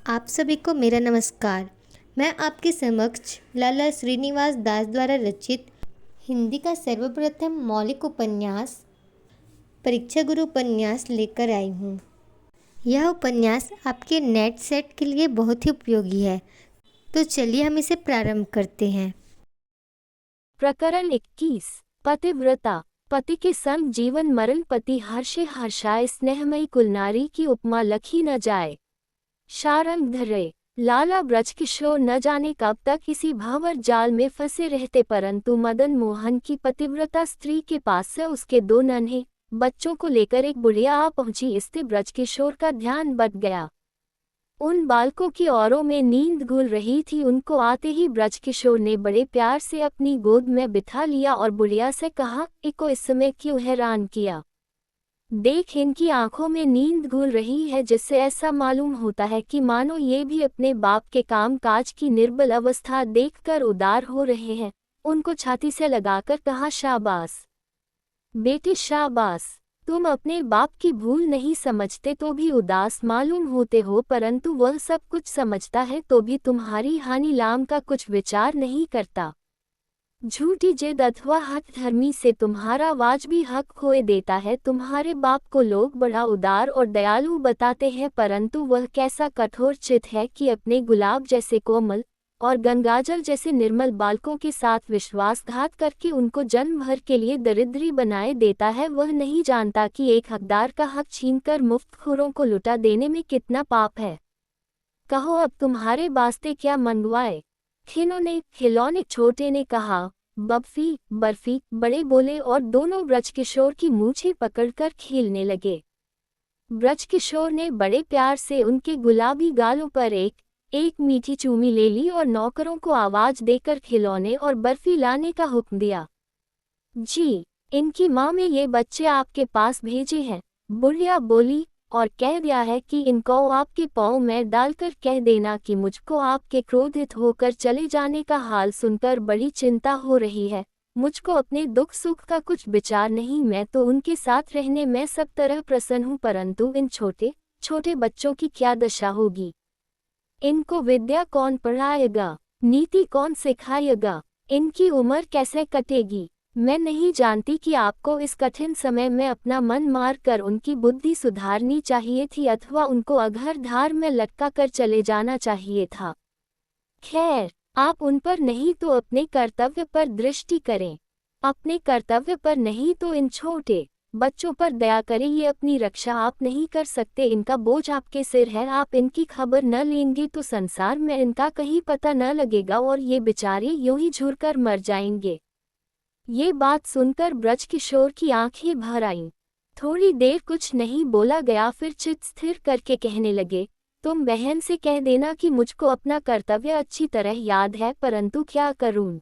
आप सभी को मेरा नमस्कार। मैं आपके समक्ष लाला श्रीनिवास दास द्वारा रचित हिंदी का सर्वप्रथम मौलिक उपन्यास परीक्षा गुरु उपन्यास लेकर आई हूँ। यह उपन्यास आपके नेट सेट के लिए बहुत ही उपयोगी है, तो चलिए हम इसे प्रारंभ करते हैं। प्रकरण 21। पतिव्रता। पति के संग जीवन मरण, पति हर्षे हर्षाए, स्नेहमयी कुलनारी की उपमा लखी न जाए। शारंग धरे। लाला ब्रजकिशोर न जाने कब तक इसी भंवर जाल में फंसे रहते, परंतु मदन मोहन की पतिव्रता स्त्री के पास से उसके दो नन्हे बच्चों को लेकर एक बुढ़िया आ पहुंची। इससे ब्रजकिशोर का ध्यान बट गया। उन बालकों की औरों में नींद घुल रही थी। उनको आते ही ब्रजकिशोर ने बड़े प्यार से अपनी गोद में बिठा लिया और बुढ़िया से कहा, इको इस समय क्यों हैरान किया? देख, इनकी आंखों में नींद घुल रही है, जिससे ऐसा मालूम होता है कि मानो ये भी अपने बाप के काम काज की निर्बल अवस्था देखकर उदार हो रहे हैं। उनको छाती से लगाकर कहा, शाबाश बेटे शाबाश। तुम अपने बाप की भूल नहीं समझते तो भी उदास मालूम होते हो, परंतु वह सब कुछ समझता है तो भी तुम्हारी हानि लाम का कुछ विचार नहीं करता। झूठी जिद अथवा हठधर्मी से तुम्हारा वाजबी हक खोए देता है। तुम्हारे बाप को लोग बड़ा उदार और दयालु बताते हैं, परंतु वह कैसा कठोर चित है कि अपने गुलाब जैसे कोमल और गंगाजल जैसे निर्मल बालकों के साथ विश्वासघात करके उनको जन्म भर के लिए दरिद्री बनाए देता है। वह नहीं जानता कि एक हकदार का हक छीनकर मुफ्तखोरों को लुटा देने में कितना पाप है। कहो अब तुम्हारे वास्ते क्या मंगवाए? खिलौने छोटे ने कहा। बर्फी बड़े बोले और दोनों ब्रजकिशोर की मूछें पकड़कर खेलने लगे। ब्रजकिशोर ने बड़े प्यार से उनके गुलाबी गालों पर एक एक मीठी चूमी ले ली और नौकरों को आवाज देकर खिलौने और बर्फी लाने का हुक्म दिया। जी, इनकी माँ में ये बच्चे आपके पास भेजे हैं, बुढ़िया बोली, और कह दिया है कि इनको आपके पाँव में डालकर कह देना कि मुझको आपके क्रोधित होकर चले जाने का हाल सुनकर बड़ी चिंता हो रही है। मुझको अपने दुख सुख का कुछ विचार नहीं, मैं तो उनके साथ रहने में सब तरह प्रसन्न हूँ, परंतु इन छोटे छोटे बच्चों की क्या दशा होगी? इनको विद्या कौन पढ़ाएगा? नीति कौन सिखाएगा? इनकी उम्र कैसे कटेगी? मैं नहीं जानती कि आपको इस कठिन समय में अपना मन मार कर उनकी बुद्धि सुधारनी चाहिए थी अथवा उनको अघर धार में लटका कर चले जाना चाहिए था। खैर, आप उन पर नहीं तो अपने कर्तव्य पर दृष्टि करें। अपने कर्तव्य पर नहीं तो इन छोटे बच्चों पर दया करें। ये अपनी रक्षा आप नहीं कर सकते, इनका बोझ आपके सिर है। आप इनकी खबर न लेंगे तो संसार में इनका कहीं पता न लगेगा और ये बेचारे यूं ही झुरकर मर जाएंगे। ये बात सुनकर ब्रजकिशोर की आंखें भर आईं। थोड़ी देर कुछ नहीं बोला गया, फिर चित्त स्थिर करके कहने लगे, तुम बहन से कह देना कि मुझको अपना कर्तव्य अच्छी तरह याद है, परंतु क्या करूं?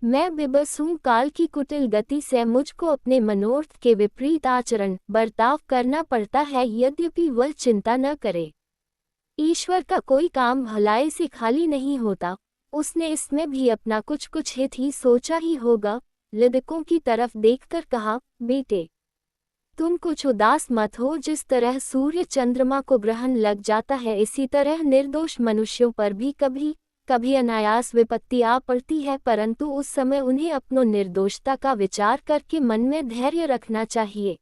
मैं विवश हूँ। काल की कुटिल गति से मुझको अपने मनोर्थ के विपरीत आचरण बर्ताव करना पड़ता है, यद्यपि वह चिंता न करे। ईश्वर का कोई काम भलाई से खाली नहीं होता, उसने इसमें भी अपना कुछ कुछ हित ही सोचा ही होगा। लड़कों की तरफ देखकर कहा, बेटे तुम कुछ उदास मत हो। जिस तरह सूर्य चंद्रमा को ग्रहण लग जाता है, इसी तरह निर्दोष मनुष्यों पर भी कभी कभी अनायास विपत्ति आ पड़ती है, परंतु उस समय उन्हें अपनों निर्दोषता का विचार करके मन में धैर्य रखना चाहिए।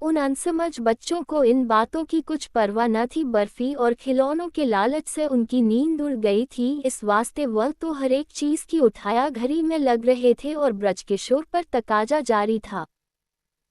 उन अनसमझ बच्चों को इन बातों की कुछ परवाह न थी। बर्फी और खिलौनों के लालच से उनकी नींद उड़ गई थी, इस वास्ते वह तो हर एक चीज की उठाया घड़ी में लग रहे थे और ब्रजकिशोर पर तकाजा जारी था।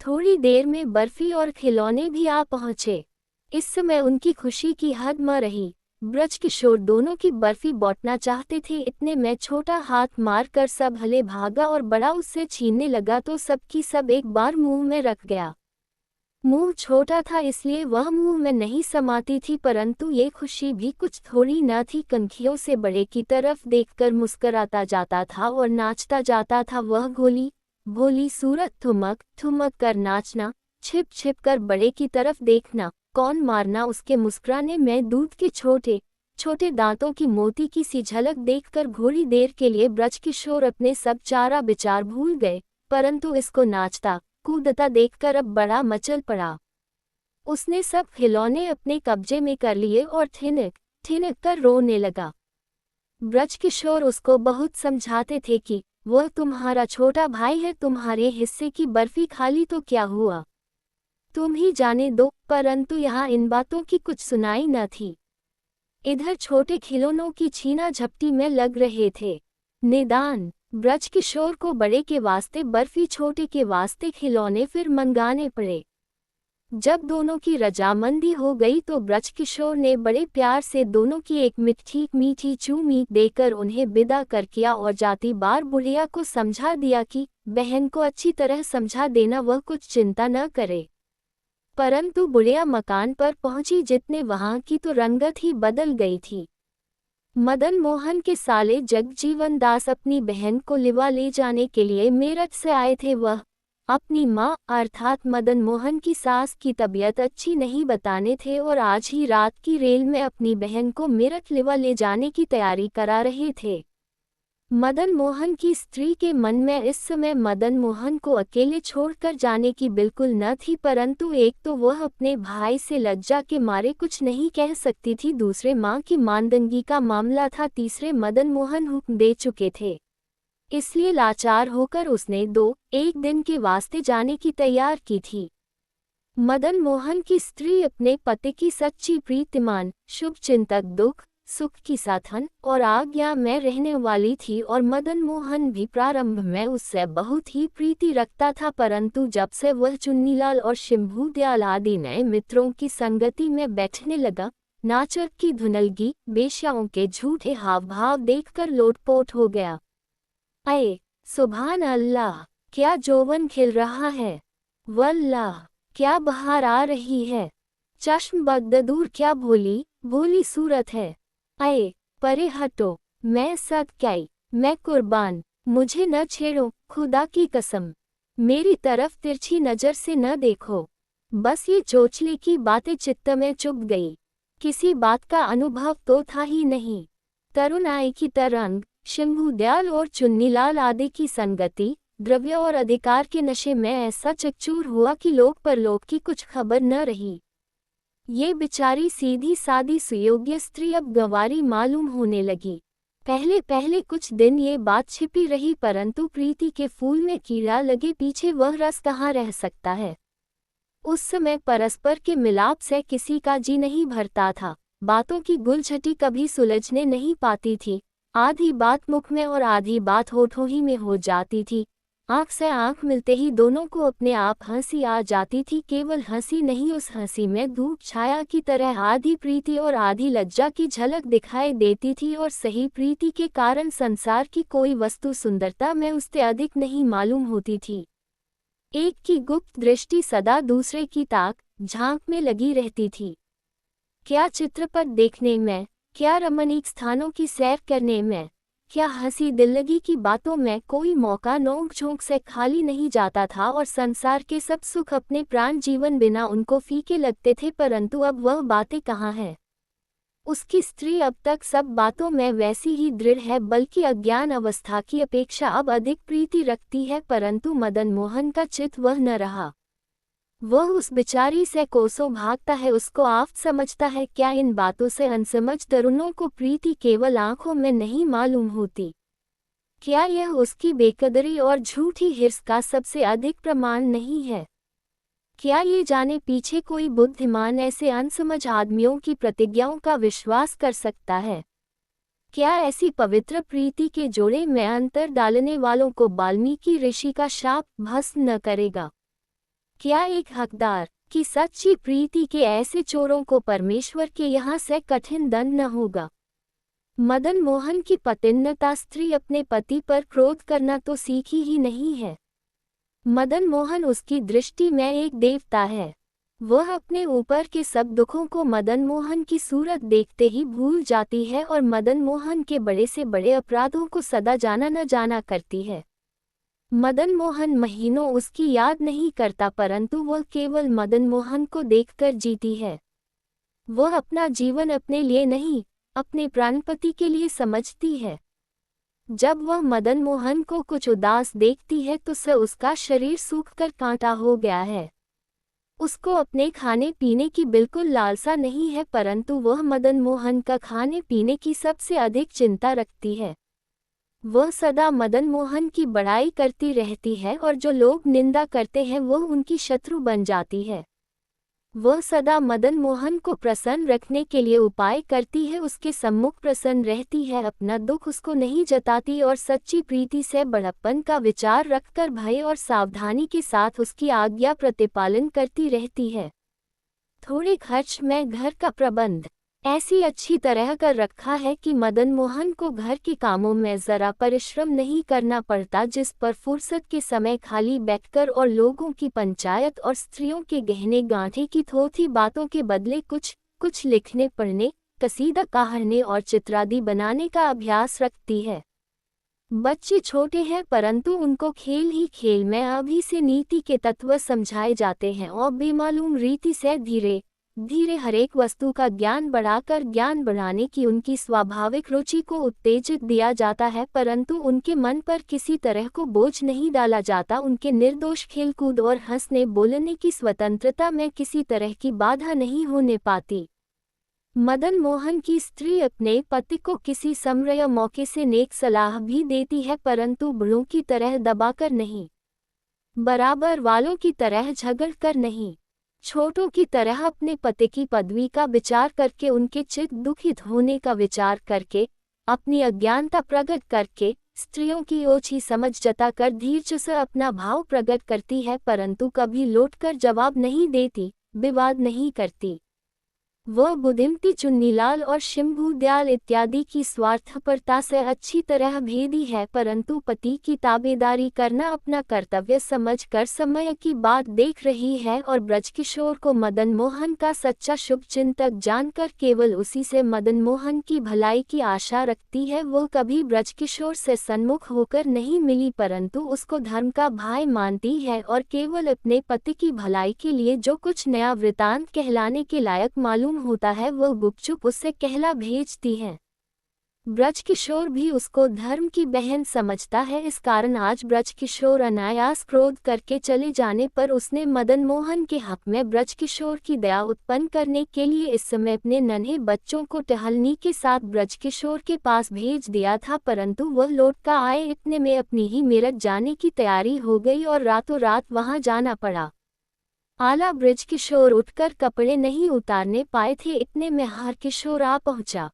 थोड़ी देर में बर्फी और खिलौने भी आ पहुंचे। इस समय उनकी खुशी की हद न रही। ब्रजकिशोर दोनों की बर्फी बांटना चाहते थे, इतने में छोटा हाथ मारकर सब हले भागा और बड़ा उससे छीनने लगा तो सबकी सब एक बार मुंह में रख गया। मुंह छोटा था इसलिए वह मुंह में नहीं समाती थी, परंतु ये खुशी भी कुछ थोड़ी न थी। कनखियों से बड़े की तरफ देखकर मुस्कराता जाता था और नाचता जाता था। वह गोली भोली सूरत ठुमक ठुमक कर नाचना, छिप छिप कर बड़े की तरफ देखना, कौन मारना उसके मुस्कुराने में दूध के छोटे छोटे दांतों की मोती की सी झलक देखकर घोड़ी देर के लिए ब्रजकिशोर अपने सब चारा विचार भूल गए, परंतु इसको नाचता कूदता देखकर अब बड़ा मचल पड़ा। उसने सब खिलौने अपने कब्जे में कर लिए और ठिनक ठिनक कर रोने लगा। ब्रजकिशोर उसको बहुत समझाते थे कि वह तुम्हारा छोटा भाई है, तुम्हारे हिस्से की बर्फी खाली तो क्या हुआ, तुम ही जाने दो, परंतु यहाँ इन बातों की कुछ सुनाई न थी। इधर छोटे खिलौनों की छीना झपटी में लग रहे थे। निदान ब्रजकिशोर को बड़े के वास्ते बर्फी, छोटे के वास्ते खिलौने फिर मंगाने पड़े। जब दोनों की रजामंदी हो गई तो ब्रजकिशोर ने बड़े प्यार से दोनों की एक मीठी मीठी चूमी देकर उन्हें विदा कर किया और जाती बार बुढ़िया को समझा दिया कि बहन को अच्छी तरह समझा देना, वह कुछ चिंता न करे। परंतु बुढ़िया मकान पर पहुंची, जितने वहां की तो रंगत ही बदल गई थी। मदन मोहन के साले जगजीवन दास अपनी बहन को लिवा ले जाने के लिए मेरठ से आए थे। वह अपनी माँ अर्थात मदन मोहन की सास की तबीयत अच्छी नहीं बताने थे और आज ही रात की रेल में अपनी बहन को मेरठ लिवा ले जाने की तैयारी करा रहे थे। मदन मोहन की स्त्री के मन में इस समय मदन मोहन को अकेले छोड़कर जाने की बिल्कुल न थी, परंतु एक तो वह अपने भाई से लज्जा के मारे कुछ नहीं कह सकती थी, दूसरे माँ की मानदंगी का मामला था, तीसरे मदन मोहन हुक्म दे चुके थे। इसलिए लाचार होकर उसने एक दिन के वास्ते जाने की तैयार की थी। मदन मोहन की स्त्री अपने पति की सच्ची प्रीतिमान, शुभचिंतक, दुख सुख की साथन और आज्ञा में रहने वाली थी और मदन मोहन भी प्रारंभ में उससे बहुत ही प्रीति रखता था, परंतु जब से वह चुन्नीलाल और शंभू दयाल आदि नए मित्रों की संगति में बैठने लगा, नाचर की धुनलगी, बेश्याओं के झूठे हाव भाव देखकर लोटपोट हो गया। अये सुभान अल्लाह, क्या जोवन खिल रहा है, वल्लाह क्या बहार आ रही है, चश्म बगदूर क्या भोली भोली सूरत है। अये परे हटो, मैं सदकाई, मैं कुर्बान, मुझे न छेड़ो, खुदा की कसम, मेरी तरफ तिरछी नज़र से न देखो। बस ये चोचले की बातें चित्त में चुभ गई, किसी बात का अनुभव तो था ही नहीं। तरुणाई की तरंग, शंभू दयाल और चुन्नीलाल आदि की संगति, द्रव्य और अधिकार के नशे में ऐसा चकचूर हुआ कि लोक परलोक की कुछ खबर न रही। ये बेचारी सीधी सादी सुयोग्य स्त्री अब गंवारी मालूम होने लगी। पहले पहले कुछ दिन ये बात छिपी रही, परंतु प्रीति के फूल में कीड़ा लगे पीछे वह रस कहाँ रह सकता है। उस समय परस्पर के मिलाप से किसी का जी नहीं भरता था, बातों की गुलछटी कभी सुलझने नहीं पाती थी, आधी बात मुख में और आधी बात होठों ही में हो जाती थी। आंख से आंख मिलते ही दोनों को अपने आप हंसी आ जाती थी, केवल हंसी नहीं, उस हंसी में धूप छाया की तरह आधी प्रीति और आधी लज्जा की झलक दिखाई देती थी, और सही प्रीति के कारण संसार की कोई वस्तु सुंदरता में उससे अधिक नहीं मालूम होती थी। एक की गुप्त दृष्टि सदा दूसरे की ताक झांक में लगी रहती थी। क्या चित्रपट देखने में, क्या रमणीक स्थानों की सैर करने में, क्या हंसी दिल्लगी की बातों में कोई मौका नोक झोंक से खाली नहीं जाता था, और संसार के सब सुख अपने प्राण जीवन बिना उनको फीके लगते थे, परंतु अब वह बातें कहाँ हैं। उसकी स्त्री अब तक सब बातों में वैसी ही दृढ़ है, बल्कि अज्ञान अवस्था की अपेक्षा अब अधिक प्रीति रखती है, परंतु मदन मोहन का चित्त वह न रहा। वह उस बेचारी से कोसों भागता है, उसको आफ़त समझता है। क्या इन बातों से अनसमझ तरुणों को प्रीति केवल आंखों में नहीं मालूम होती? क्या यह उसकी बेकदरी और झूठी हिर्स का सबसे अधिक प्रमाण नहीं है? क्या ये जाने पीछे कोई बुद्धिमान ऐसे अनसमझ आदमियों की प्रतिज्ञाओं का विश्वास कर सकता है? क्या ऐसी पवित्र प्रीति के जोड़े में अंतर डालने वालों को वाल्मीकि ऋषि का शाप भस्म न करेगा? क्या एक हकदार की सच्ची प्रीति के ऐसे चोरों को परमेश्वर के यहाँ से कठिन दंड न होगा? मदन मोहन की पतिन्नता स्त्री अपने पति पर क्रोध करना तो सीखी ही नहीं है। मदन मोहन उसकी दृष्टि में एक देवता है। वह अपने ऊपर के सब दुखों को मदन मोहन की सूरत देखते ही भूल जाती है और मदन मोहन के बड़े से बड़े अपराधों को सदा जाना न जाना करती है। मदन मोहन महीनों उसकी याद नहीं करता, परंतु वह केवल मदन मोहन को देखकर जीती है। वह अपना जीवन अपने लिए नहीं, अपने प्राणपति के लिए समझती है। जब वह मदन मोहन को कुछ उदास देखती है तो से उसका शरीर सूखकर कांटा हो गया है। उसको अपने खाने पीने की बिल्कुल लालसा नहीं है, परंतु वह मदन मोहन का खाने पीने की सबसे अधिक चिंता रखती है। वह सदा मदन मोहन की बड़ाई करती रहती है और जो लोग निंदा करते हैं वह उनकी शत्रु बन जाती है। वह सदा मदन मोहन को प्रसन्न रखने के लिए उपाय करती है, उसके सम्मुख प्रसन्न रहती है, अपना दुख उसको नहीं जताती और सच्ची प्रीति से बड़प्पन का विचार रखकर भय और सावधानी के साथ उसकी आज्ञा प्रतिपालन करती रहती है। थोड़े खर्च में घर का प्रबंध ऐसी अच्छी तरह कर रखा है कि मदन मोहन को घर के कामों में जरा परिश्रम नहीं करना पड़ता, जिस पर फुर्सत के समय खाली बैठकर और लोगों की पंचायत और स्त्रियों के गहने गांठे की थोथी बातों के बदले कुछ लिखने पढ़ने, कसीदा कहने और चित्रादि बनाने का अभ्यास रखती है। बच्चे छोटे हैं परंतु उनको खेल ही खेल में अभी से नीति के तत्व समझाए जाते हैं और बेमालूम रीति से धीरे धीरे हरेक वस्तु का ज्ञान बढ़ाकर ज्ञान बढ़ाने की उनकी स्वाभाविक रुचि को उत्तेजित दिया जाता है, परंतु उनके मन पर किसी तरह को बोझ नहीं डाला जाता। उनके निर्दोष खेलकूद और हंसने बोलने की स्वतंत्रता में किसी तरह की बाधा नहीं होने पाती। मदन मोहन की स्त्री अपने पति को किसी समय या मौके से नेक सलाह भी देती है, परंतु बड़ों की तरह दबाकर नहीं, बराबर वालों की तरह झगड़ कर नहीं, छोटों की तरह अपने पति की पदवी का विचार करके, उनके चित्त दुखित होने का विचार करके, अपनी अज्ञानता प्रकट करके, स्त्रियों की ओछी समझ जताकर धीरज से अपना भाव प्रकट करती है, परंतु कभी लौटकर जवाब नहीं देती, विवाद नहीं करती। वह बुद्धिमती चुन्नीलाल और शंभू दयाल इत्यादि की स्वार्थपरता से अच्छी तरह भेदी है, परंतु पति की ताबेदारी करना अपना कर्तव्य समझकर समय की बात देख रही है और ब्रजकिशोर को मदन मोहन का सच्चा शुभचिंतक जानकर केवल उसी से मदन मोहन की भलाई की आशा रखती है। वह कभी ब्रजकिशोर से सन्मुख होकर नहीं मिली, परंतु उसको धर्म का भाई मानती है और केवल अपने पति की भलाई के लिए जो कुछ नया वृतांत कहलाने के लायक मालूम होता है वह गुपचुप उससे कहला भेजती है। ब्रजकिशोर भी उसको धर्म की बहन समझता है, इस कारण आज ब्रजकिशोर अनायास क्रोध करके चले जाने पर उसने मदन मोहन के हक में ब्रजकिशोर की दया उत्पन्न करने के लिए इस समय अपने नन्हे बच्चों को टहलनी के साथ ब्रजकिशोर के पास भेज दिया था, परंतु वह लौट कर आए इतने में अपनी ही मेरठ जाने की तैयारी हो गई और रातों रात वहां जाना पड़ा। आला ब्रजकिशोर उठकर कपड़े नहीं उतारने पाए थे, इतने में हरकिशोर आ पहुंचा।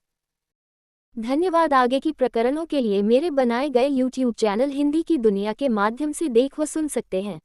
धन्यवाद। आगे की प्रकरणों के लिए मेरे बनाए गए YouTube चैनल हिंदी की दुनिया के माध्यम से देख व सुन सकते हैं।